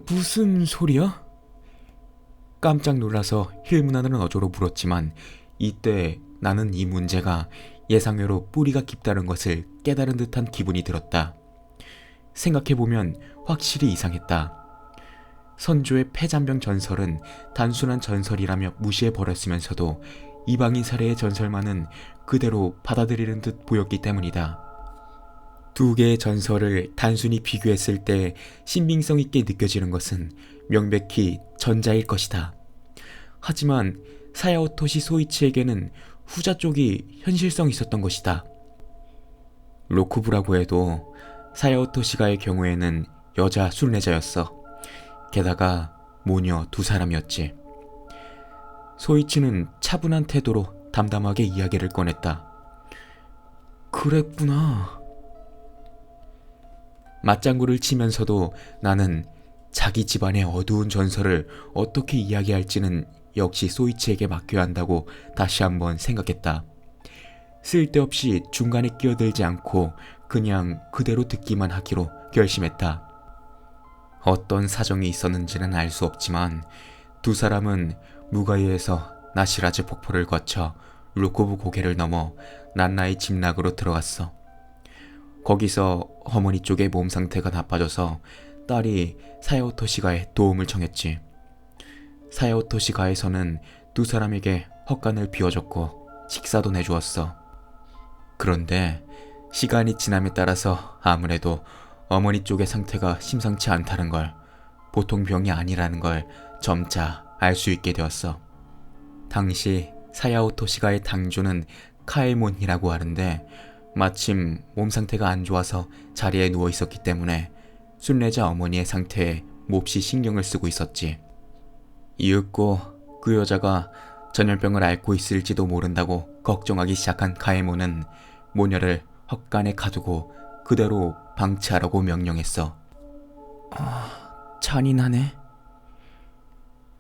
무슨 소리야? 깜짝 놀라서 힐문하는 어조로 물었지만 이때 나는 이 문제가 예상외로 뿌리가 깊다는 것을 깨달은 듯한 기분이 들었다. 생각해보면 확실히 이상했다. 선조의 폐잔병 전설은 단순한 전설이라며 무시해버렸으면서도 이방인 살해의 전설만은 그대로 받아들이는 듯 보였기 때문이다. 두 개의 전설을 단순히 비교했을 때 신빙성 있게 느껴지는 것은 명백히 전자일 것이다. 하지만 사야오토시 소이치에게는 후자 쪽이 현실성 있었던 것이다. 로쿠부라고 해도 사야오토시가의 경우에는 여자 순례자였어. 게다가 모녀 두 사람이었지. 소이치는 차분한 태도로 담담하게 이야기를 꺼냈다. 그랬구나. 맞장구를 치면서도 나는 자기 집안의 어두운 전설을 어떻게 이야기할지는 역시 소이치에게 맡겨야 한다고 다시 한번 생각했다. 쓸데없이 중간에 끼어들지 않고 그냥 그대로 듣기만 하기로 결심했다. 어떤 사정이 있었는지는 알 수 없지만 두 사람은 무가이에서 나시라즈 폭포를 거쳐 루코브 고개를 넘어 난나의 집락으로 들어갔어. 거기서 어머니 쪽의 몸 상태가 나빠져서 딸이 사야오토시가에 도움을 청했지. 사야오토시가에서는 두 사람에게 헛간을 비워줬고 식사도 내주었어. 그런데 시간이 지남에 따라서 아무래도 어머니 쪽의 상태가 심상치 않다는 걸, 보통 병이 아니라는 걸 점차 알 수 있게 되었어. 당시 사야오토시가의 당주는 카에몬이라고 하는데 마침 몸 상태가 안 좋아서 자리에 누워 있었기 때문에 순례자 어머니의 상태에 몹시 신경을 쓰고 있었지. 이윽고 그 여자가 전염병을 앓고 있을지도 모른다고 걱정하기 시작한 카에몬은 모녀를 헛간에 가두고 그대로 방치하라고 명령했어. 잔인하네.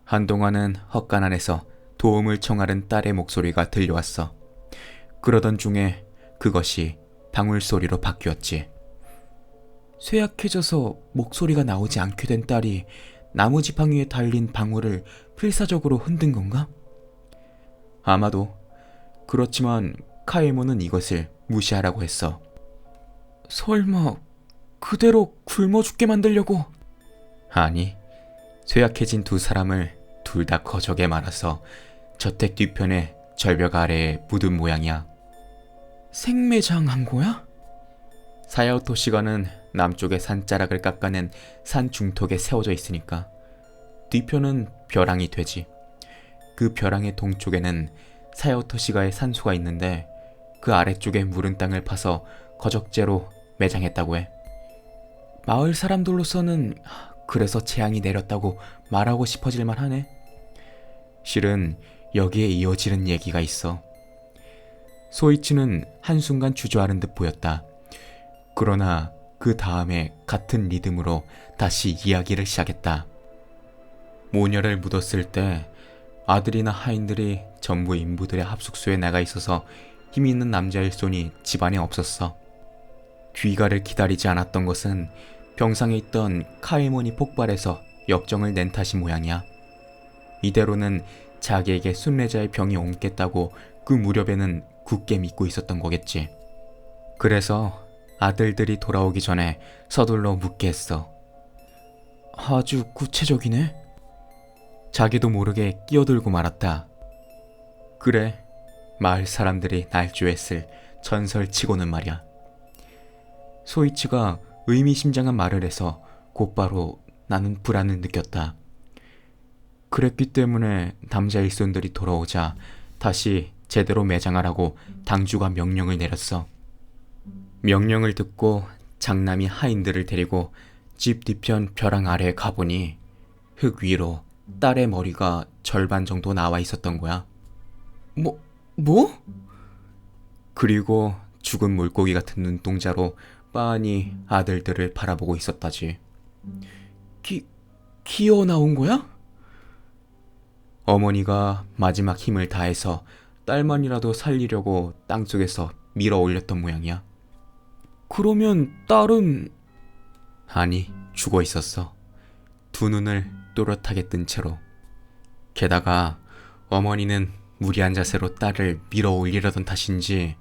한동안은 헛간 안에서 도움을 청하는 딸의 목소리가 들려왔어. 그러던 중에 그것이 방울소리로 바뀌었지. 쇠약해져서 목소리가 나오지 않게 된 딸이 나무 지팡이 위에 달린 방울을 필사적으로 흔든 건가? 아마도. 그렇지만 카에모는 이것을 무시하라고 했어. 설마 그대로 굶어 죽게 만들려고? 아니, 쇠약해진 두 사람을 둘 다 거적에 말아서 저택 뒤편의 절벽 아래에 묻은 모양이야. 생매장한 거야? 사야오토시가는 남쪽의 산자락을 깎아낸 산 중턱에 세워져 있으니까 뒤편은 벼랑이 되지. 그 벼랑의 동쪽에는 사야오토시가의 산소가 있는데 그 아래쪽에 무른 땅을 파서 거적제로 매장했다고 해. 마을 사람들로서는 그래서 재앙이 내렸다고 말하고 싶어질 만하네. 실은 여기에 이어지는 얘기가 있어. 소이치는 한순간 주저하는 듯 보였다. 그러나 그 다음에 같은 리듬으로 다시 이야기를 시작했다. 모녀를 묻었을 때 아들이나 하인들이 전부 인부들의 합숙소에 나가 있어서 힘 있는 남자 일손이 집안에 없었어. 귀가를 기다리지 않았던 것은 병상에 있던 카에몬이 폭발해서 역정을 낸 탓이 모양이야. 이대로는 자기에게 순례자의 병이 옮겠다고 그 무렵에는 굳게 믿고 있었던 거겠지. 그래서 아들들이 돌아오기 전에 서둘러 묻게 했어. 아주 구체적이네. 자기도 모르게 끼어들고 말았다. 그래, 마을 사람들이 날조했을 전설치고는 말이야. 소이치가 의미심장한 말을 해서 곧바로 나는 불안을 느꼈다. 그랬기 때문에 남자 일손들이 돌아오자 다시 제대로 매장하라고 당주가 명령을 내렸어. 명령을 듣고 장남이 하인들을 데리고 집 뒤편 벼랑 아래에 가보니 흙 위로 딸의 머리가 절반 정도 나와 있었던 거야. 뭐? 그리고 죽은 물고기 같은 눈동자로 빤히 아들들을 바라보고 있었다지. 기어 나온 거야? 어머니가 마지막 힘을 다해서 딸만이라도 살리려고 땅속에서 밀어 올렸던 모양이야. 그러면 딸은? 아니, 죽어 있었어. 두 눈을 또렷하게 뜬 채로. 게다가 어머니는 무리한 자세로 딸을 밀어 올리려던 탓인지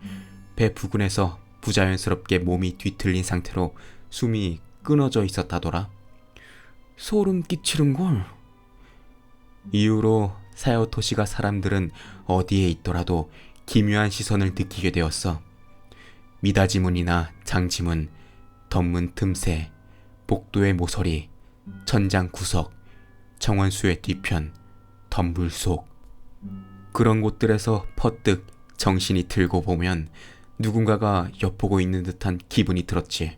배 부근에서 부자연스럽게 몸이 뒤틀린 상태로 숨이 끊어져 있었다더라. 소름 끼치는걸. 이후로 사요토시가 사람들은 어디에 있더라도 기묘한 시선을 느끼게 되었어. 미닫이문이나 장지문, 덧문 틈새, 복도의 모서리, 천장 구석, 정원수의 뒤편, 덤불 속, 그런 곳들에서 퍼뜩 정신이 들고 보면 누군가가 엿보고 있는 듯한 기분이 들었지.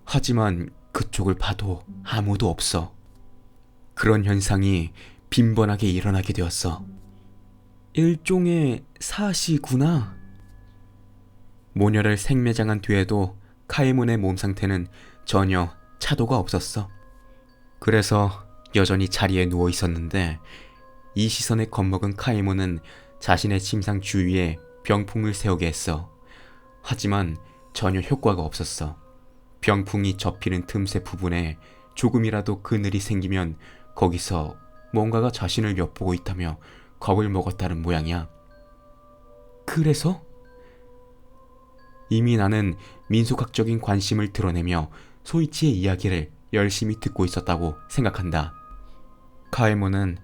하지만 그쪽을 봐도 아무도 없어. 그런 현상이 빈번하게 일어나게 되었어. 일종의 사시구나. 모녀를 생매장한 뒤에도 카이몬의 몸 상태는 전혀 차도가 없었어. 그래서 여전히 자리에 누워 있었는데 이 시선에 겁먹은 카이몬은 자신의 침상 주위에 병풍을 세우게 했어. 하지만 전혀 효과가 없었어. 병풍이 접히는 틈새 부분에 조금이라도 그늘이 생기면 거기서 뭔가가 자신을 엿보고 있다며 겁을 먹었다는 모양이야. 그래서? 이미 나는 민俗학적인 관심을 드러내며 소이치의 이야기를 열심히 듣고 있었다고 생각한다. 카에모는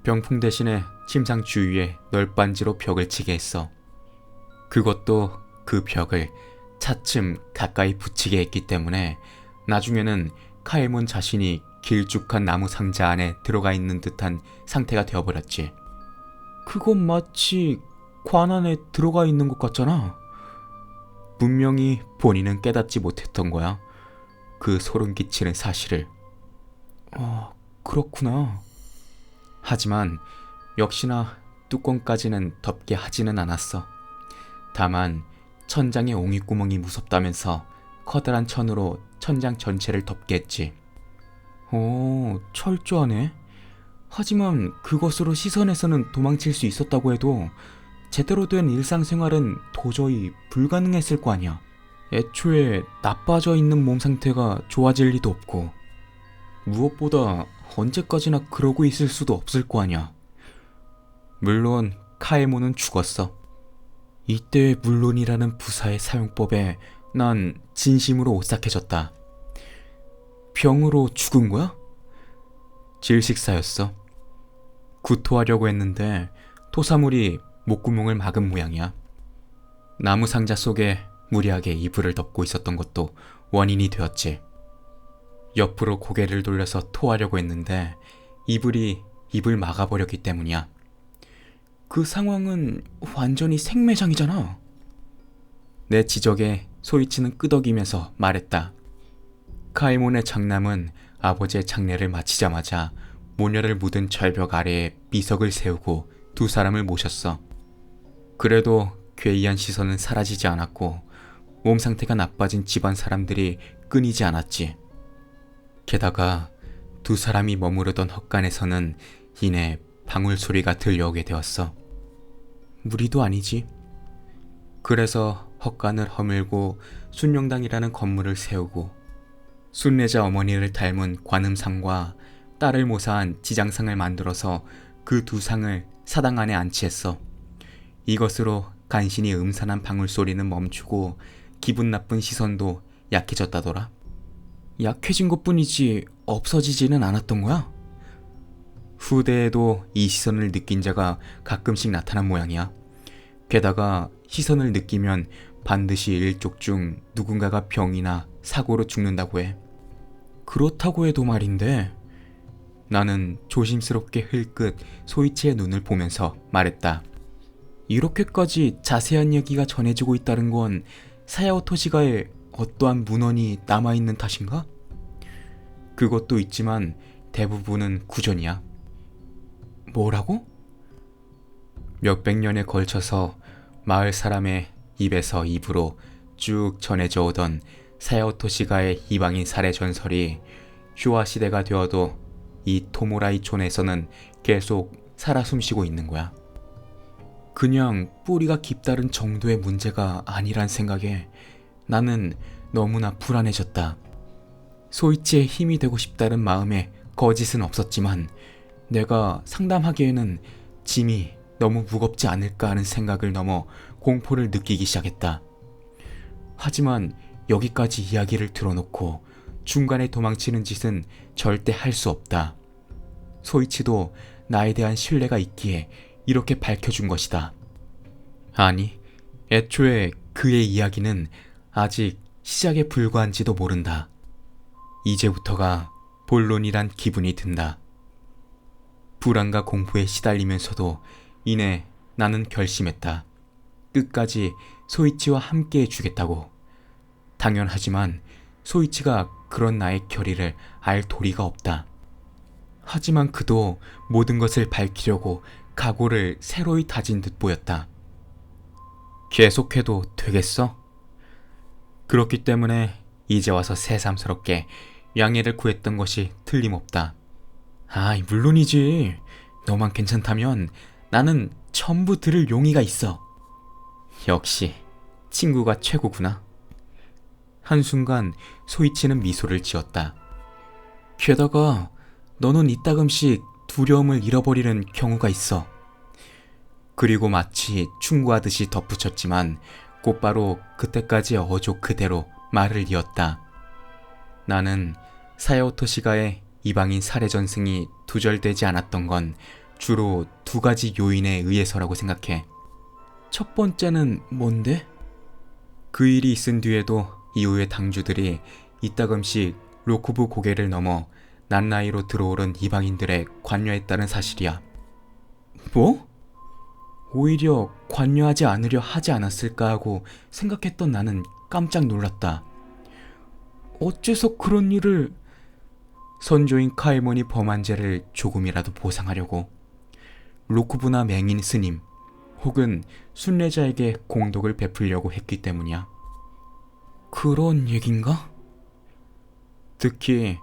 병풍 대신에 침상 주위에 널빤지로 벽을 치게 했어. 그것도 그 벽을 차츰 가까이 붙이게 했기 때문에 나중에는 카에몬 자신이 길쭉한 나무 상자 안에 들어가 있는 듯한 상태가 되어버렸지. 그건 마치 관 안에 들어가 있는 것 같잖아. 분명히 본인은 깨닫지 못했던 거야. 그 소름 끼치는 사실을. 그렇구나. 하지만 역시나 뚜껑까지는 덮게 하지는 않았어. 다만 천장의 옹이구멍이 무섭다면서 커다란 천으로 천장 전체를 덮게 했지. 철저하네. 하지만 그것으로 시선에서는 도망칠 수 있었다고 해도 제대로 된 일상생활은 도저히 불가능했을 거 아니야. 애초에 나빠져 있는 몸 상태가 좋아질 리도 없고 무엇보다 언제까지나 그러고 있을 수도 없을 거 아니야. 물론 카에모는 죽었어. 이때의 물론이라는 부사의 사용법에 난 진심으로 오싹해졌다. 병으로 죽은 거야? 질식사였어. 구토하려고 했는데 토사물이 목구멍을 막은 모양이야. 나무 상자 속에 무리하게 이불을 덮고 있었던 것도 원인이 되었지. 옆으로 고개를 돌려서 토하려고 했는데 이불이 입을 막아버렸기 때문이야. 그 상황은 완전히 생매장이잖아. 내 지적에 소이치는 끄덕이면서 말했다. 카이몬의 장남은 아버지의 장례를 마치자마자 모녀를 묻은 절벽 아래에 비석을 세우고 두 사람을 모셨어. 그래도 괴이한 시선은 사라지지 않았고 몸 상태가 나빠진 집안 사람들이 끊이지 않았지. 게다가 두 사람이 머무르던 헛간에서는 이내 방울 소리가 들려오게 되었어. 무리도 아니지. 그래서 헛간을 허물고 순명당이라는 건물을 세우고 순례자 어머니를 닮은 관음상과 딸을 모사한 지장상을 만들어서 그 두 상을 사당 안에 안치했어. 이것으로 간신히 음산한 방울 소리는 멈추고 기분 나쁜 시선도 약해졌다더라. 약해진 것뿐이지 없어지지는 않았던 거야? 후대에도 이 시선을 느낀 자가 가끔씩 나타난 모양이야. 게다가 시선을 느끼면 반드시 일족 중 누군가가 병이나 사고로 죽는다고 해. 그렇다고 해도 말인데, 나는 조심스럽게 흘끗 소이치의 눈을 보면서 말했다. 이렇게까지 자세한 얘기가 전해지고 있다는 건 사야오 토시가에 어떠한 문헌이 남아있는 탓인가? 그것도 있지만 대부분은 구전이야. 뭐라고? 몇백 년에 걸쳐서 마을 사람의 입에서 입으로 쭉 전해져 오던 사야오 토시가의 이방인 살해 전설이 쇼와 시대가 되어도 이 토모라이촌에서는 계속 살아 숨쉬고 있는 거야. 그냥 뿌리가 깊다는 정도의 문제가 아니란 생각에 나는 너무나 불안해졌다. 소이치의 힘이 되고 싶다는 마음에 거짓은 없었지만 내가 상담하기에는 짐이 너무 무겁지 않을까 하는 생각을 넘어 공포를 느끼기 시작했다. 하지만 여기까지 이야기를 들어놓고 중간에 도망치는 짓은 절대 할 수 없다. 소이치도 나에 대한 신뢰가 있기에 이렇게 밝혀준 것이다. 아니, 애초에 그의 이야기는 아직 시작에 불과한지도 모른다. 이제부터가 본론이란 기분이 든다. 불안과 공포에 시달리면서도 이내 나는 결심했다. 끝까지 소이치와 함께 해주겠다고. 당연하지만 소이치가 그런 나의 결의를 알 도리가 없다. 하지만 그도 모든 것을 밝히려고 각오를 새로이 다진 듯 보였다. 계속해도 되겠어? 그렇기 때문에 이제 와서 새삼스럽게 양해를 구했던 것이 틀림없다. 아이, 물론이지. 너만 괜찮다면 나는 전부 들을 용의가 있어. 역시 친구가 최고구나. 한순간 소이치는 미소를 지었다. 게다가 너는 이따금씩 두려움을 잃어버리는 경우가 있어. 그리고 마치 충고하듯이 덧붙였지만 곧바로 그때까지의 어조 그대로 말을 이었다. 나는 사야오토 시가의 이방인 살해 전승이 두절되지 않았던 건 주로 두 가지 요인에 의해서라고 생각해. 첫 번째는 뭔데? 그 일이 있은 뒤에도 이후의 당주들이 이따금씩 로쿠부 고개를 넘어 난나이로 들어오른 이방인들에 관여했다는 사실이야. 뭐? 오히려 관여하지 않으려 하지 않았을까 하고 생각했던 나는 깜짝 놀랐다. 어째서 그런 일을... 선조인 카에몬이 범한 죄를 조금이라도 보상하려고 로쿠부나 맹인 스님 혹은 순례자에게 공덕을 베풀려고 했기 때문이야. 그런 얘긴가? 특히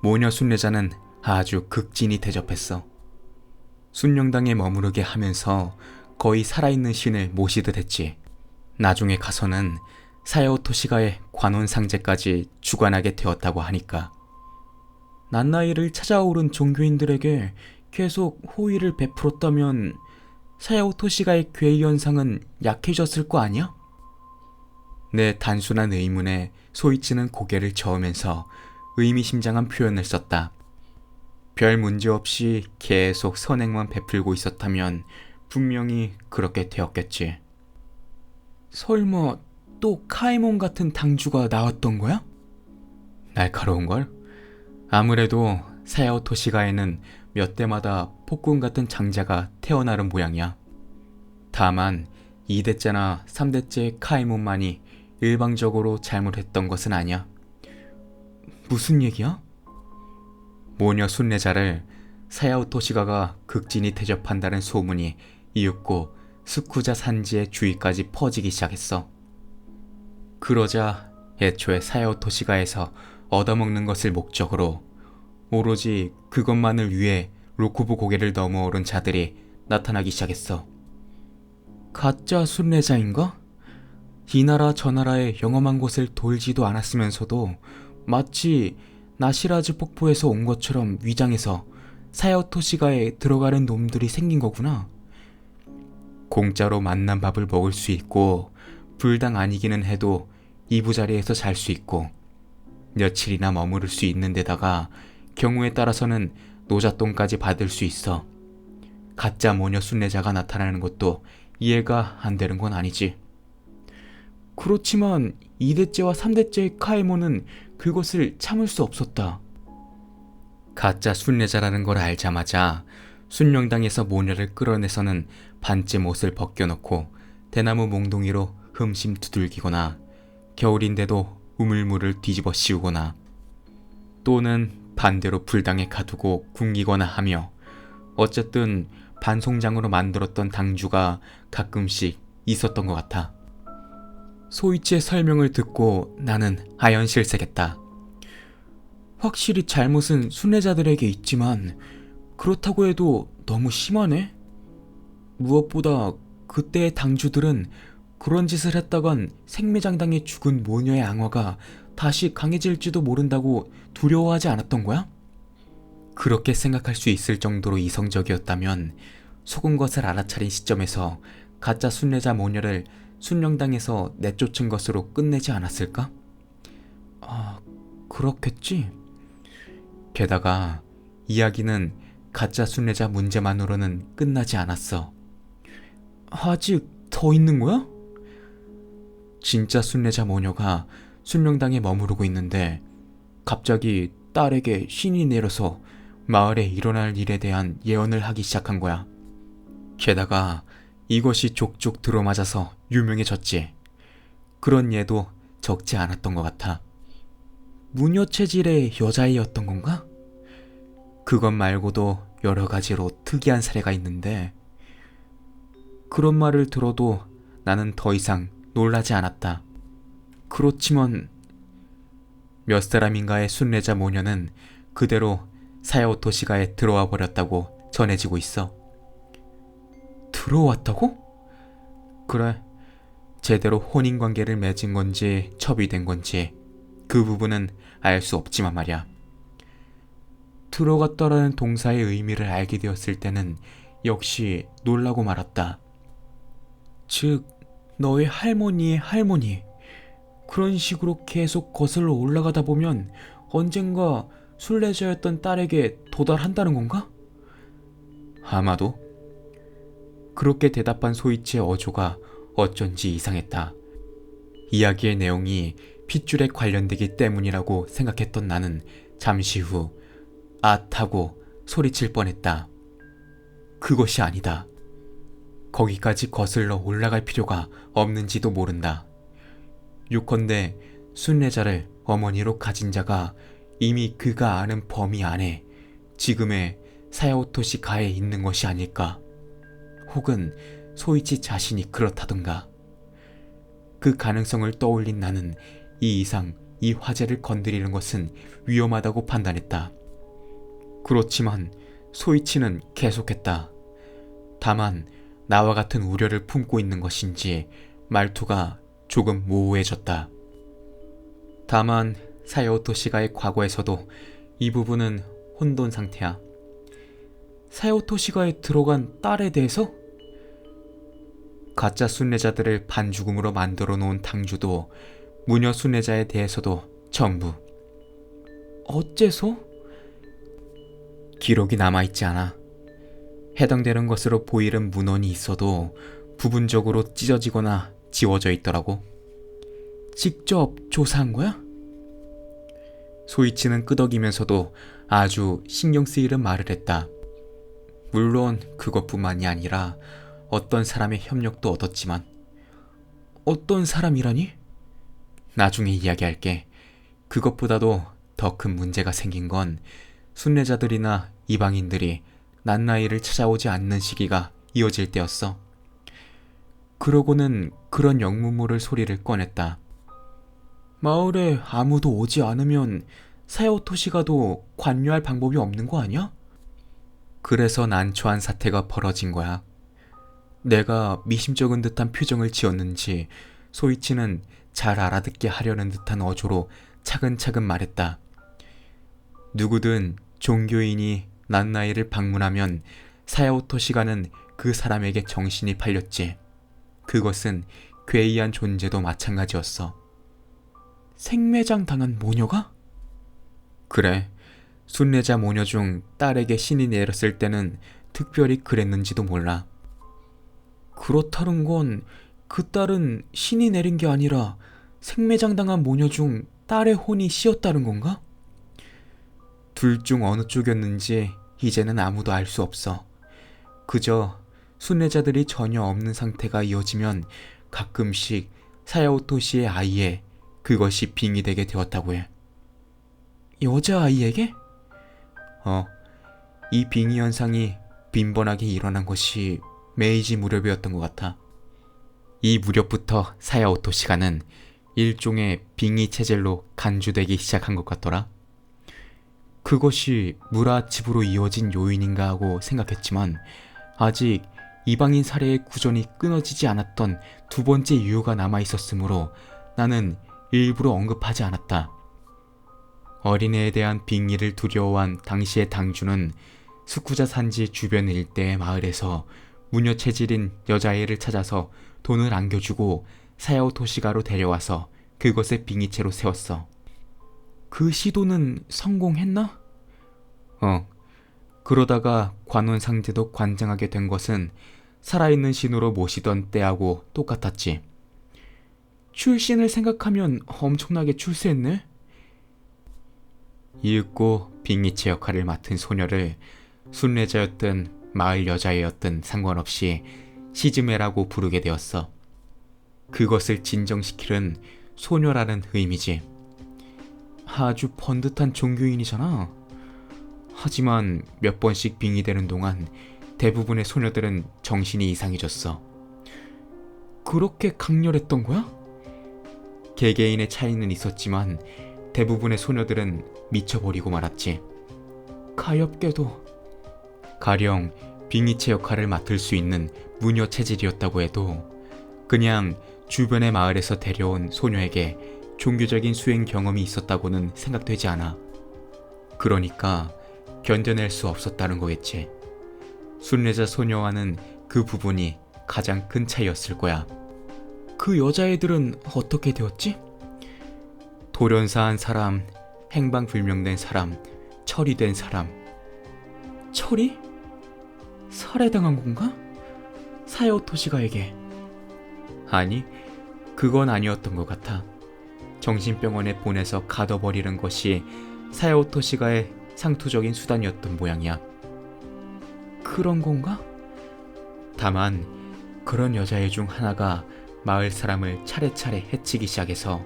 모녀 순례자는 아주 극진히 대접했어. 순령당에 머무르게 하면서 거의 살아있는 신을 모시듯 했지. 나중에 가서는 사야오토 시가의 관원상제까지 주관하게 되었다고 하니까. 난나이를 찾아오른 종교인들에게 계속 호의를 베풀었다면 사야오토 시가의 괴이 현상은 약해졌을 거 아니야? 내 단순한 의문에 소이치는 고개를 저으면서 의미심장한 표현을 썼다. 별 문제 없이 계속 선행만 베풀고 있었다면 분명히 그렇게 되었겠지. 설마 또 카에몬 같은 당주가 나왔던 거야? 날카로운걸? 아무래도 사야오토 시가에는 몇 대마다 폭군 같은 장자가 태어나는 모양이야. 다만 2대째나 3대째 카에몬만이 일방적으로 잘못했던 것은 아니야. 무슨 얘기야? 모녀 순례자를 사야오토 시가가 극진히 대접한다는 소문이 이윽고 스쿠자 산지의 주위까지 퍼지기 시작했어. 그러자 애초에 사야오토 시가에서 얻어먹는 것을 목적으로 오로지 그것만을 위해 로쿠부 고개를 넘어오른 자들이 나타나기 시작했어. 가짜 순례자인가? 이 나라 저 나라의 영험한 곳을 돌지도 않았으면서도 마치 나시라즈 폭포에서 온 것처럼 위장해서 사야오토 시가에 들어가는 놈들이 생긴 거구나. 공짜로 맛난 밥을 먹을 수 있고 불당 아니기는 해도 이부자리에서 잘 수 있고 며칠이나 머무를 수 있는 데다가 경우에 따라서는 노잣돈까지 받을 수 있어. 가짜 모녀 순례자가 나타나는 것도 이해가 안 되는 건 아니지. 그렇지만 2대째와 3대째의 카에몬은 그것을 참을 수 없었다. 가짜 순례자라는 걸 알자마자 순령당에서 모녀를 끌어내서는 반쯤 옷을 벗겨놓고 대나무 몽둥이로 흠심 두들기거나 겨울인데도 우물물을 뒤집어 씌우거나 또는 반대로 불당에 가두고 굶기거나 하며 어쨌든 반송장으로 만들었던 당주가 가끔씩 있었던 것 같아. 소이치의 설명을 듣고 나는 아연실색했다. 확실히 잘못은 순례자들에게 있지만 그렇다고 해도 너무 심하네? 무엇보다 그때의 당주들은 그런 짓을 했다간 생매장당해 죽은 모녀의 앙화가 다시 강해질지도 모른다고 두려워하지 않았던 거야? 그렇게 생각할 수 있을 정도로 이성적이었다면 속은 것을 알아차린 시점에서 가짜 순례자 모녀를 순령당에서 내쫓은 것으로 끝내지 않았을까? 그렇겠지. 게다가 이야기는 가짜 순례자 문제만으로는 끝나지 않았어. 아직 더 있는 거야? 진짜 순례자 모녀가 순령당에 머무르고 있는데 갑자기 딸에게 신이 내려서 마을에 일어날 일에 대한 예언을 하기 시작한 거야. 게다가 이것이 족족 들어맞아서 유명해졌지. 그런 예도 적지 않았던 것 같아. 무녀 체질의 여자애였던 건가? 그것 말고도 여러 가지로 특이한 사례가 있는데 그런 말을 들어도 나는 더 이상 놀라지 않았다. 그렇지만 몇 사람인가의 순례자 모녀는 그대로 사야오토시가에 들어와 버렸다고 전해지고 있어. 들어왔다고? 그래, 제대로 혼인관계를 맺은 건지 첩이 된 건지 그 부분은 알 수 없지만 말이야. 들어갔다라는 동사의 의미를 알게 되었을 때는 역시 놀라고 말았다. 즉, 너의 할머니의 할머니. 그런 식으로 계속 거슬러 올라가다 보면 언젠가 순례자였던 딸에게 도달한다는 건가? 아마도. 그렇게 대답한 소이치의 어조가 어쩐지 이상했다. 이야기의 내용이 핏줄에 관련되기 때문이라고 생각했던 나는 잠시 후 아타고 소리칠 뻔했다. 그것이 아니다. 거기까지 거슬러 올라갈 필요가 없는지도 모른다. 요컨대 순례자를 어머니로 가진 자가 이미 그가 아는 범위 안에 지금의 사야오토시 가에 있는 것이 아닐까? 혹은 소이치 자신이 그렇다던가. 그 가능성을 떠올린 나는 이 이상 이 화제를 건드리는 것은 위험하다고 판단했다. 그렇지만 소이치는 계속했다. 다만 나와 같은 우려를 품고 있는 것인지 말투가 조금 모호해졌다. 다만 사야오토시가의 과거에서도 이 부분은 혼돈 상태야. 사야오토시가에 들어간 딸에 대해서? 가짜 순례자들을 반죽음으로 만들어 놓은 당주도 무녀 순례자에 대해서도 전부. 어째서? 기록이 남아있지 않아. 해당되는 것으로 보이는 문헌이 있어도 부분적으로 찢어지거나 지워져 있더라고. 직접 조사한 거야? 소이치는 끄덕이면서도 아주 신경 쓰이는 말을 했다. 물론 그것뿐만이 아니라 어떤 사람의 협력도 얻었지만. 어떤 사람이라니? 나중에 이야기할게. 그것보다도 더 큰 문제가 생긴 건 순례자들이나 이방인들이 난 나이를 찾아오지 않는 시기가 이어질 때였어. 그러고는 그런 영문모를 소리를 꺼냈다. 마을에 아무도 오지 않으면 사야오토시가도 관여할 방법이 없는 거 아니야? 그래서 난처한 사태가 벌어진 거야. 내가 미심쩍은 듯한 표정을 지었는지 소이치는 잘 알아듣게 하려는 듯한 어조로 차근차근 말했다. 누구든 종교인이 난 나이를 방문하면 사야오토시가는 그 사람에게 정신이 팔렸지. 그것은 괴이한 존재도 마찬가지였어. 생매장 당한 모녀가? 그래. 순례자 모녀 중 딸에게 신이 내렸을 때는 특별히 그랬는지도 몰라. 그렇다는 건 그 딸은 신이 내린 게 아니라 생매장 당한 모녀 중 딸의 혼이 씌었다는 건가? 둘 중 어느 쪽이었는지 이제는 아무도 알 수 없어. 그저 순례자들이 전혀 없는 상태가 이어지면 가끔씩 사야오토시의 아이에 그것이 빙의되게 되었다고 해. 여자아이에게? 이 빙의 현상이 빈번하게 일어난 것이 메이지 무렵이었던 것 같아. 이 무렵부터 사야오토시가는 일종의 빙의 체질로 간주되기 시작한 것 같더라. 그것이 무라칩으로 이어진 요인인가 하고 생각했지만 아직 이방인 사례의 구전이 끊어지지 않았던 두 번째 이유가 남아있었으므로 나는 일부러 언급하지 않았다. 어린애에 대한 빙의를 두려워한 당시의 당주는 스쿠자 산지 주변 일대의 마을에서 무녀 체질인 여자애를 찾아서 돈을 안겨주고 사야오 토시가로 데려와서 그것의 빙의체로 세웠어. 그 시도는 성공했나? 그러다가 관원 상제도 관장하게 된 것은 살아있는 신으로 모시던 때하고 똑같았지. 출신을 생각하면 엄청나게 출세했네? 이윽고 빙의체 역할을 맡은 소녀를 순례자였든 마을 여자애였든 상관없이 시즈메라고 부르게 되었어. 그것을 진정시키는 소녀라는 의미지. 아주 번듯한 종교인이잖아. 하지만 몇 번씩 빙의되는 동안 대부분의 소녀들은 정신이 이상해졌어. 그렇게 강렬했던 거야? 개개인의 차이는 있었지만 대부분의 소녀들은 미쳐버리고 말았지. 가엾게도. 가령 빙의체 역할을 맡을 수 있는 무녀 체질이었다고 해도 그냥 주변의 마을에서 데려온 소녀에게 종교적인 수행 경험이 있었다고는 생각되지 않아. 그러니까 견뎌낼 수 없었다는 거겠지. 순례자 소녀와는 그 부분이 가장 큰 차이였을 거야. 그 여자애들은 어떻게 되었지? 돌연사한 사람, 행방불명된 사람, 처리된 사람. 처리? 살해당한 건가? 사야오 토시가에게. 아니, 그건 아니었던 것 같아. 정신병원에 보내서 가둬버리는 것이 사야오 토시가의 상투적인 수단이었던 모양이야. 그런 건가? 다만 그런 여자애 중 하나가 마을 사람을 차례차례 해치기 시작해서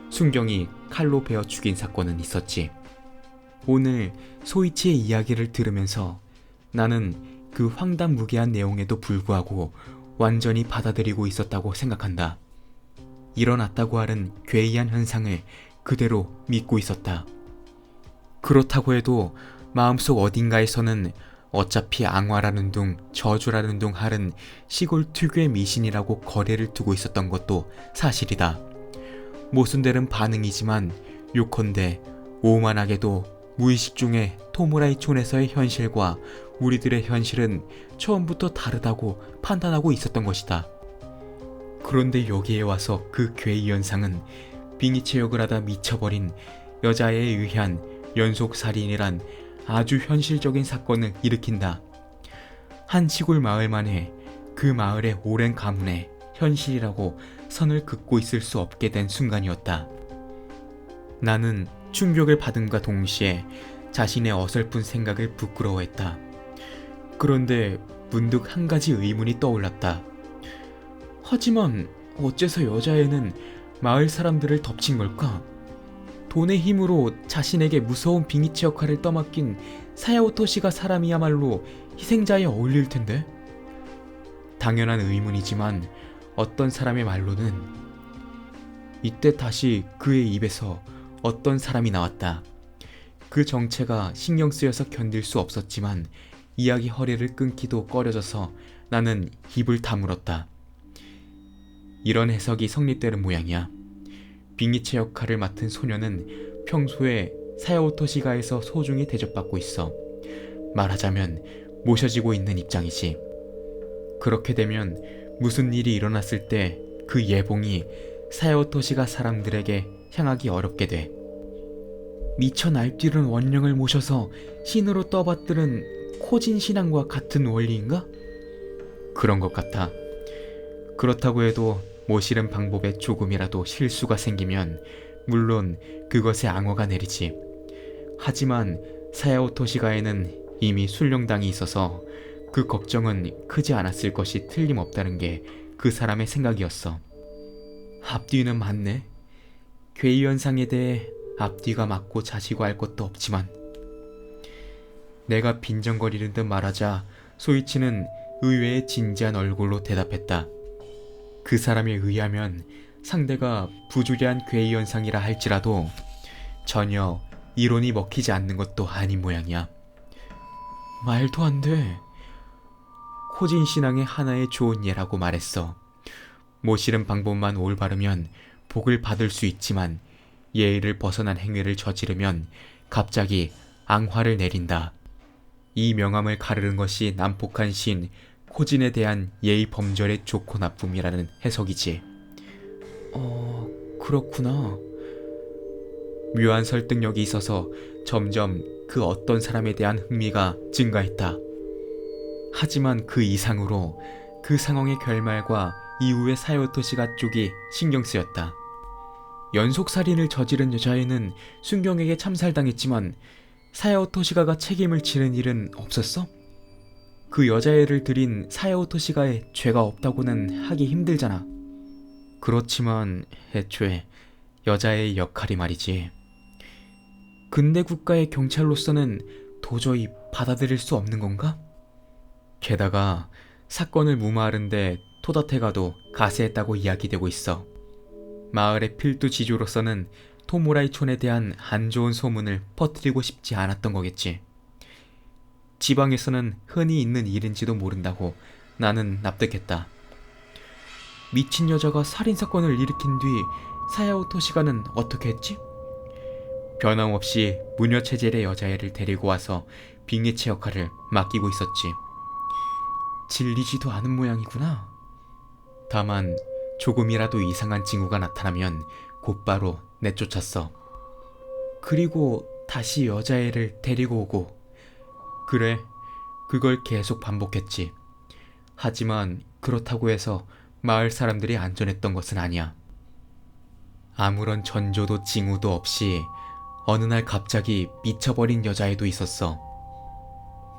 순경이 칼로 베어 죽인 사건은 있었지. 오늘 소이치의 이야기를 들으면서 나는 그 황당무계한 내용에도 불구하고 완전히 받아들이고 있었다고 생각한다. 일어났다고 하는 괴이한 현상을 그대로 믿고 있었다. 그렇다고 해도 마음속 어딘가에서는 어차피 앙화라는 둥, 저주라는 둥 하는 시골 특유의 미신이라고 거래를 두고 있었던 것도 사실이다. 모순되는 반응이지만 요컨대 오만하게도 무의식 중에 토무라이촌에서의 현실과 우리들의 현실은 처음부터 다르다고 판단하고 있었던 것이다. 그런데 여기에 와서 그 괴이 현상은 빙의체역을 하다 미쳐버린 여자애에 의한 연속살인이란 아주 현실적인 사건을 일으킨다. 한 시골 마을만에 그 마을의 오랜 가문에 현실이라고 선을 긋고 있을 수 없게 된 순간이었다. 나는 충격을 받음과 동시에 자신의 어설픈 생각을 부끄러워했다. 그런데 문득 한 가지 의문이 떠올랐다. 하지만 어째서 여자애는 마을 사람들을 덮친 걸까? 돈의 힘으로 자신에게 무서운 빙의체 역할을 떠맡긴 사야오 토시가 사람이야말로 희생자에 어울릴 텐데? 당연한 의문이지만 어떤 사람의 말로는 이때 다시 그의 입에서 어떤 사람이 나왔다. 그 정체가 신경 쓰여서 견딜 수 없었지만 이야기 허리를 끊기도 꺼려져서 나는 입을 다물었다. 이런 해석이 성립되는 모양이야. 빙의체 역할을 맡은 소녀는 평소에 사야오 토시가에서 소중히 대접받고 있어. 말하자면 모셔지고 있는 입장이지. 그렇게 되면 무슨 일이 일어났을 때 그 예봉이 사야오 토시가 사람들에게 향하기 어렵게 돼. 미쳐 날뛰는 원령을 모셔서 신으로 떠받드는 코진 신앙과 같은 원리인가? 그런 것 같아. 그렇다고 해도 모시는 방법에 조금이라도 실수가 생기면 물론 그것에 앙호가 내리지. 하지만 사야오 토시가에는 이미 술령당이 있어서 그 걱정은 크지 않았을 것이 틀림없다는 게 그 사람의 생각이었어. 앞뒤는 맞네. 괴이 현상에 대해 앞뒤가 맞고 자시고 할 것도 없지만. 내가 빈정거리는 듯 말하자 소이치는 의외의 진지한 얼굴로 대답했다. 그 사람에 의하면 상대가 부주의한 괴이 현상이라 할지라도 전혀 이론이 먹히지 않는 것도 아닌 모양이야. 말도 안 돼. 코진 신앙의 하나의 좋은 예라고 말했어. 모시는 방법만 올바르면 복을 받을 수 있지만 예의를 벗어난 행위를 저지르면 갑자기 앙화를 내린다. 이 명함을 가르는 것이 난폭한 시인 코진에 대한 예의 범절의 좋고 나쁨이라는 해석이지. 그렇구나. 묘한 설득력이 있어서 점점 그 어떤 사람에 대한 흥미가 증가했다. 하지만 그 이상으로 그 상황의 결말과 이후의 사요토시가 쪽이 신경 쓰였다. 연속살인을 저지른 여자애는 순경에게 참살당했지만 사야오토시가가 책임을 지는 일은 없었어? 그 여자애를 들인 사야오토시가에 죄가 없다고는 하기 힘들잖아. 그렇지만 애초에 여자애의 역할이 말이지. 근대 국가의 경찰로서는 도저히 받아들일 수 없는 건가? 게다가 사건을 무마하는데 토다테가도 가세했다고 이야기되고 있어. 마을의 필두 지주로서는 토모라이촌에 대한 안 좋은 소문을 퍼뜨리고 싶지 않았던 거겠지. 지방에서는 흔히 있는 일인지도 모른다고 나는 납득했다. 미친 여자가 살인사건을 일으킨 뒤 사야오토시가는 어떻게 했지? 변함없이 무녀체질의 여자애를 데리고 와서 빙의체 역할을 맡기고 있었지. 질리지도 않은 모양이구나. 다만 조금이라도 이상한 징후가 나타나면 곧바로 내쫓았어. 그리고 다시 여자애를 데리고 오고. 그래, 그걸 계속 반복했지. 하지만 그렇다고 해서 마을 사람들이 안전했던 것은 아니야. 아무런 전조도 징후도 없이 어느 날 갑자기 미쳐버린 여자애도 있었어.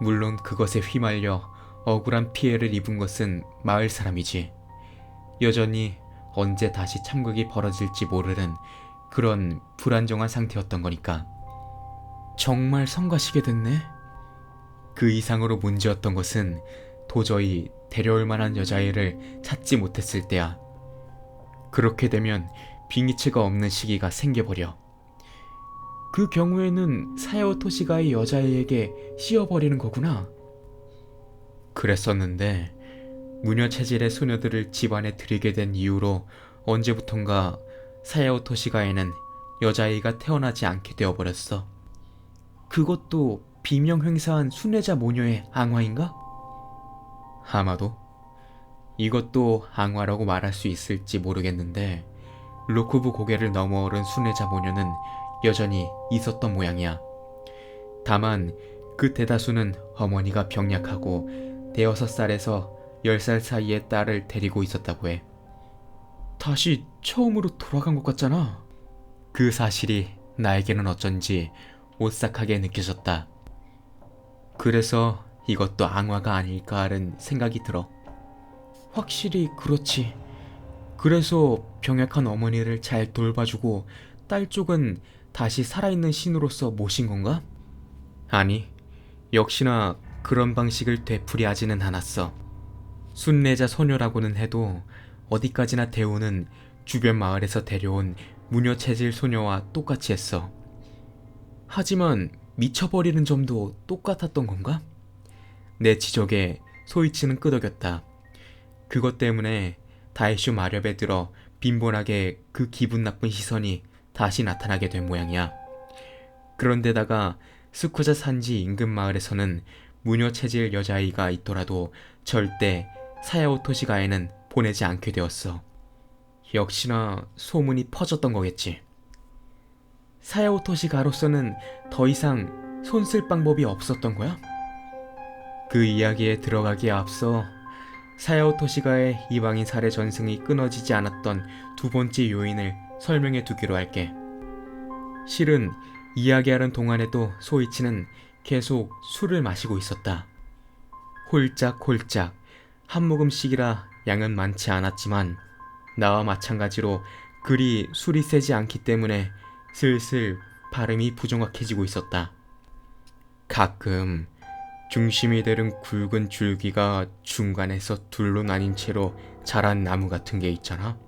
물론 그것에 휘말려 억울한 피해를 입은 것은 마을 사람이지. 여전히 언제 다시 참극이 벌어질지 모르는 그런 불안정한 상태였던 거니까. 정말 성가시게 됐네. 그 이상으로 문제였던 것은 도저히 데려올 만한 여자애를 찾지 못했을 때야. 그렇게 되면 빙의체가 없는 시기가 생겨버려. 그 경우에는 사야오토시가의 여자애에게 씌워버리는 거구나. 그랬었는데 무녀 체질의 소녀들을 집안에 들이게 된 이후로 언제부턴가 사야오토시가에는 여자아이가 태어나지 않게 되어버렸어. 그것도 비명횡사한 순례자 모녀의 앙화인가? 아마도. 이것도 앙화라고 말할 수 있을지 모르겠는데 로쿠부 고개를 넘어오른 순례자 모녀는 여전히 있었던 모양이야. 다만 그 대다수는 어머니가 병약하고 6살에서 10살 사이의 딸을 데리고 있었다고 해. 다시 처음으로 돌아간 것 같잖아. 그 사실이 나에게는 어쩐지 오싹하게 느껴졌다. 그래서 이것도 앙화가 아닐까 하는 생각이 들어. 확실히 그렇지. 그래서 병약한 어머니를 잘 돌봐주고 딸 쪽은 다시 살아있는 신으로서 모신 건가? 아니, 역시나 그런 방식을 되풀이하지는 않았어. 순례자 소녀라고는 해도 어디까지나 대우는 주변 마을에서 데려온 무녀 체질 소녀와 똑같이 했어. 하지만 미쳐버리는 점도 똑같았던 건가? 내 지적에 소이치는 끄덕였다. 그것 때문에 다이쇼 마렵에 들어 빈번하게 그 기분 나쁜 시선이 다시 나타나게 된 모양이야. 그런데다가 스쿠자 산지 인근 마을에서는 무녀 체질 여자아이가 있더라도 절대 사야오토시가에는 보내지 않게 되었어. 역시나 소문이 퍼졌던 거겠지. 사야오토시가로서는 더 이상 손쓸 방법이 없었던 거야? 그 이야기에 들어가기에 앞서 사야오토시가의 이방인 살해 전승이 끊어지지 않았던 두 번째 요인을 설명해 두기로 할게. 실은 이야기하는 동안에도 소이치는 계속 술을 마시고 있었다. 홀짝홀짝 한 모금씩이라 양은 많지 않았지만 나와 마찬가지로 그리 술이 세지 않기 때문에 슬슬 발음이 부정확해지고 있었다. 가끔 중심이 되는 굵은 줄기가 중간에서 둘로 나뉜 채로 자란 나무 같은 게 있잖아.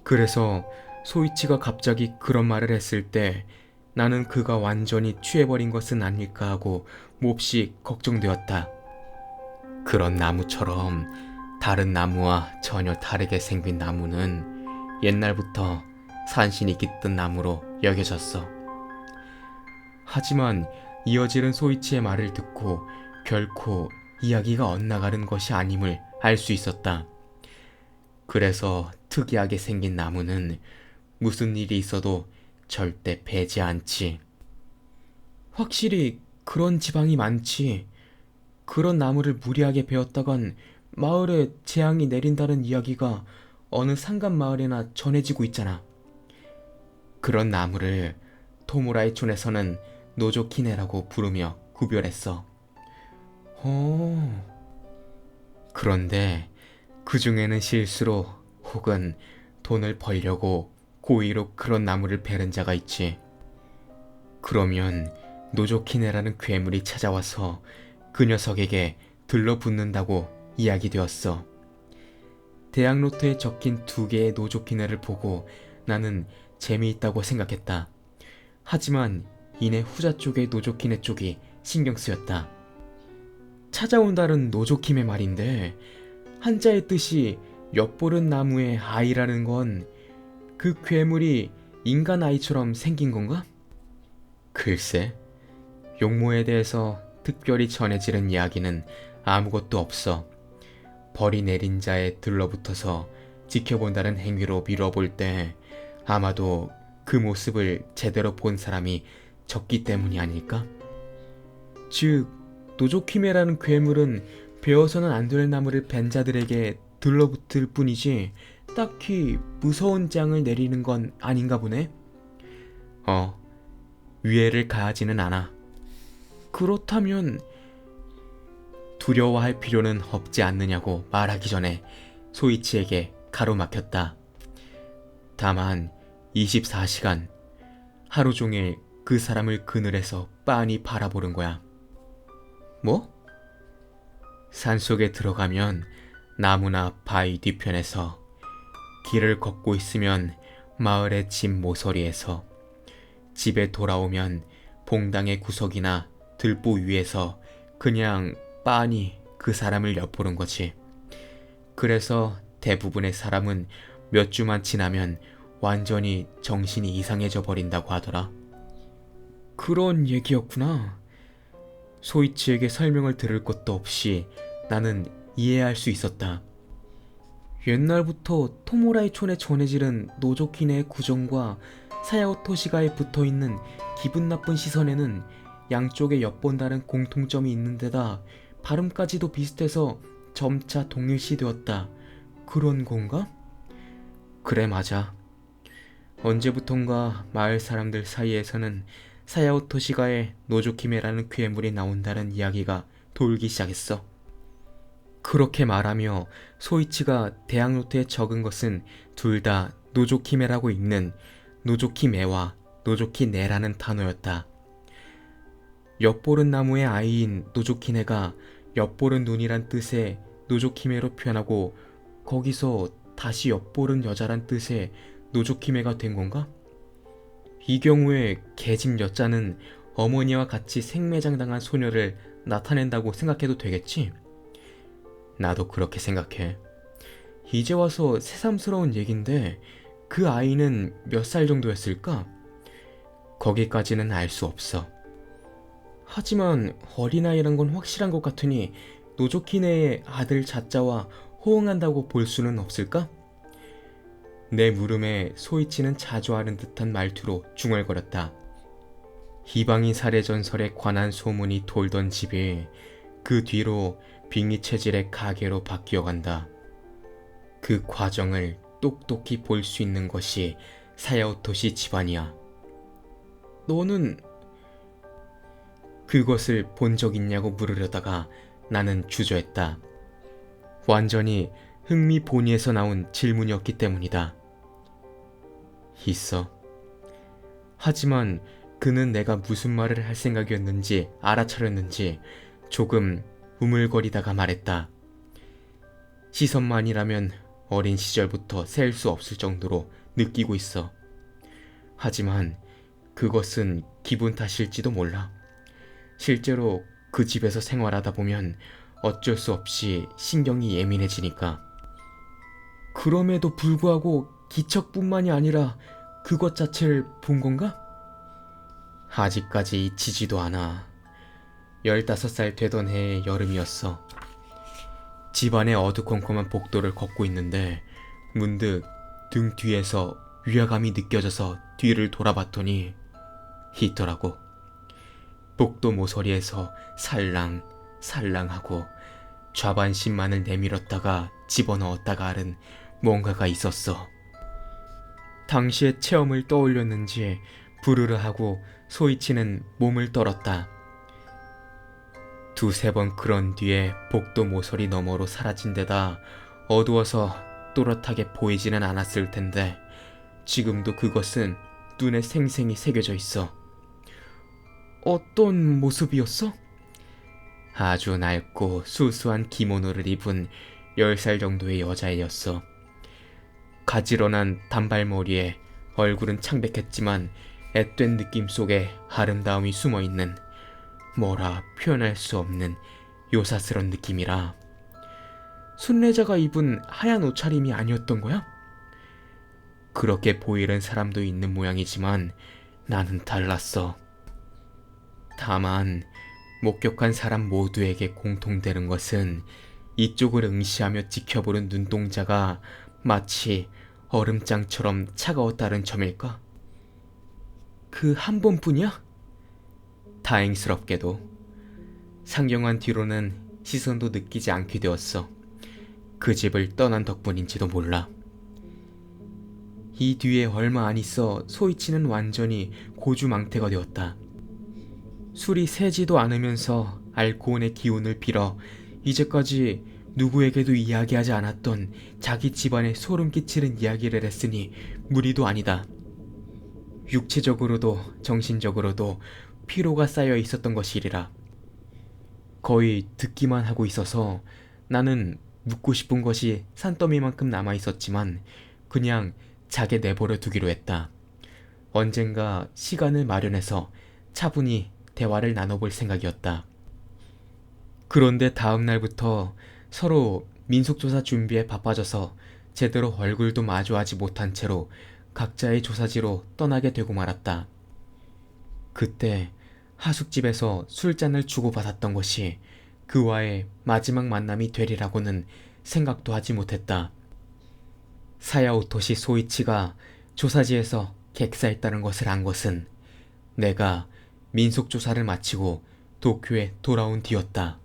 그래서 소이치가 갑자기 그런 말을 했을 때 나는 그가 완전히 취해버린 것은 아닐까 하고 몹시 걱정되었다. 그런 나무처럼 다른 나무와 전혀 다르게 생긴 나무는 옛날부터 산신이 깃든 나무로 여겨졌어. 하지만 이어지는 소이치의 말을 듣고 결코 이야기가 엇나가는 것이 아님을 알 수 있었다. 그래서 특이하게 생긴 나무는 무슨 일이 있어도 절대 베지 않지. 확실히 그런 지방이 많지. 그런 나무를 무리하게 베었다간 마을에 재앙이 내린다는 이야기가 어느 산간 마을에나 전해지고 있잖아. 그런 나무를 토무라이촌에서는 노조키네라고 부르며 구별했어. 그런데 그 중에는 실수로 혹은 돈을 벌려고 고의로 그런 나무를 베른 자가 있지. 그러면 노조키네라는 괴물이 찾아와서 그 녀석에게 들러붙는다고 이야기되었어. 대학 노트에 적힌 2개의 노조키네를 보고 나는 재미있다고 생각했다. 하지만 이내 후자 쪽의 노조키네 쪽이 신경 쓰였다. 찾아온다는 노조키네 말인데 한자의 뜻이 엿보른 나무의 아이라는 건 그 괴물이 인간 아이처럼 생긴 건가? 글쎄, 용모에 대해서 특별히 전해지는 이야기는 아무것도 없어. 벌이 내린 자에 들러붙어서 지켜본다는 행위로 미뤄볼 때 아마도 그 모습을 제대로 본 사람이 적기 때문이 아닐까? 즉, 노조키메라는 괴물은 베어서는 안 될 나무를 벤 자들에게 들러붙을 뿐이지 딱히 무서운 재앙을 내리는 건 아닌가 보네? 위해를 가하지는 않아. 그렇다면 두려워할 필요는 없지 않느냐고 말하기 전에 소이치에게 가로막혔다. 다만 24시간 하루 종일 그 사람을 그늘에서 빤히 바라보는 거야. 뭐? 산속에 들어가면 나무나 바위 뒤편에서, 길을 걷고 있으면 마을의 집 모서리에서, 집에 돌아오면 봉당의 구석이나 들보 위에서 그냥 빤히 그 사람을 엿보는 거지. 그래서 대부분의 사람은 몇 주만 지나면 완전히 정신이 이상해져 버린다고 하더라. 그런 얘기였구나. 소이치에게 설명을 들을 것도 없이 나는 이해할 수 있었다. 옛날부터 토모라이촌에 전해지는 노조키네의 구정과 사야오토시가에 붙어있는 기분 나쁜 시선에는 양쪽에 엿본다는 공통점이 있는 데다 발음까지도 비슷해서 점차 동일시되었다. 그런 건가? 그래, 맞아. 언제부턴가 마을 사람들 사이에서는 사야오토시가에 노조키메라는 괴물이 나온다는 이야기가 돌기 시작했어. 그렇게 말하며 소이치가 대학 노트에 적은 것은 둘 다 노조키메라고 읽는 노조키메와 노조키네라는 단어였다. 엿보른 나무의 아이인 노조키네가 엿보른 눈이란 뜻의 노조키메로 표현하고 거기서 다시 엿보른 여자란 뜻의 노조키메가 된 건가? 이 경우에 계집 여자는 어머니와 같이 생매장당한 소녀를 나타낸다고 생각해도 되겠지? 나도 그렇게 생각해. 이제 와서 새삼스러운 얘긴데 그 아이는 몇 살 정도였을까? 거기까지는 알 수 없어. 하지만 어린아이란 건 확실한 것 같으니 노조키네의 아들 자자와 호응한다고 볼 수는 없을까? 내 물음에 소이치는 자주 하는 듯한 말투로 중얼거렸다. 이방인 살해 전설에 관한 소문이 돌던 집이 그 뒤로 빙의 체질의 가게로 바뀌어간다. 그 과정을 똑똑히 볼 수 있는 것이 사야오토시 집안이야. 너는 그것을 본 적 있냐고 물으려다가 나는 주저했다. 완전히 흥미본의에서 나온 질문이었기 때문이다. 있어. 하지만 그는 내가 무슨 말을 할 생각이었는지 알아차렸는지 조금 우물거리다가 말했다. 시선만이라면 어린 시절부터 셀 수 없을 정도로 느끼고 있어. 하지만 그것은 기분 탓일지도 몰라. 실제로 그 집에서 생활하다 보면 어쩔 수 없이 신경이 예민해지니까. 그럼에도 불구하고 기척뿐만이 아니라 그것 자체를 본 건가? 아직까지 잊히지도 않아. 15살 되던 해의 여름이었어. 집안의 어두컴컴한 복도를 걷고 있는데 문득 등 뒤에서 위화감이 느껴져서 뒤를 돌아봤더니 있더라고. 복도 모서리에서 살랑살랑하고 좌반신만을 내밀었다가 집어넣었다가 하는 뭔가가 있었어. 당시의 체험을 떠올렸는지 부르르 하고 소이치는 몸을 떨었다. 두세 번 그런 뒤에 복도 모서리 너머로 사라진 데다 어두워서 또렷하게 보이지는 않았을 텐데 지금도 그것은 눈에 생생히 새겨져 있어. 어떤 모습이었어? 아주 낡고 수수한 기모노를 입은 10살 정도의 여자애였어. 가지런한 단발머리에 얼굴은 창백했지만 앳된 느낌 속에 아름다움이 숨어있는, 뭐라 표현할 수 없는 요사스런 느낌이라. 순례자가 입은 하얀 옷차림이 아니었던 거야? 그렇게 보이는 사람도 있는 모양이지만 나는 달랐어. 다만 목격한 사람 모두에게 공통되는 것은 이쪽을 응시하며 지켜보는 눈동자가 마치 얼음장처럼 차가웠다는 점일까? 그 한 번뿐이야? 다행스럽게도 상경한 뒤로는 시선도 느끼지 않게 되었어. 그 집을 떠난 덕분인지도 몰라. 이 뒤에 얼마 안 있어 소이치는 완전히 고주망태가 되었다. 술이 새지도 않으면서 알코올의 기운을 빌어 이제까지 누구에게도 이야기하지 않았던 자기 집안에 소름 끼치는 이야기를 했으니 무리도 아니다. 육체적으로도 정신적으로도 피로가 쌓여 있었던 것이리라. 거의 듣기만 하고 있어서 나는 묻고 싶은 것이 산더미만큼 남아 있었지만 그냥 자게 내버려 두기로 했다. 언젠가 시간을 마련해서 차분히 대화를 나눠볼 생각이었다. 그런데 다음 날부터 서로 민속조사 준비에 바빠져서 제대로 얼굴도 마주하지 못한 채로 각자의 조사지로 떠나게 되고 말았다. 그때 하숙집에서 술잔을 주고받았던 것이 그와의 마지막 만남이 되리라고는 생각도 하지 못했다. 사야오토시 소이치가 조사지에서 객사했다는 것을 안 것은 내가 민속조사를 마치고 도쿄에 돌아온 뒤였다.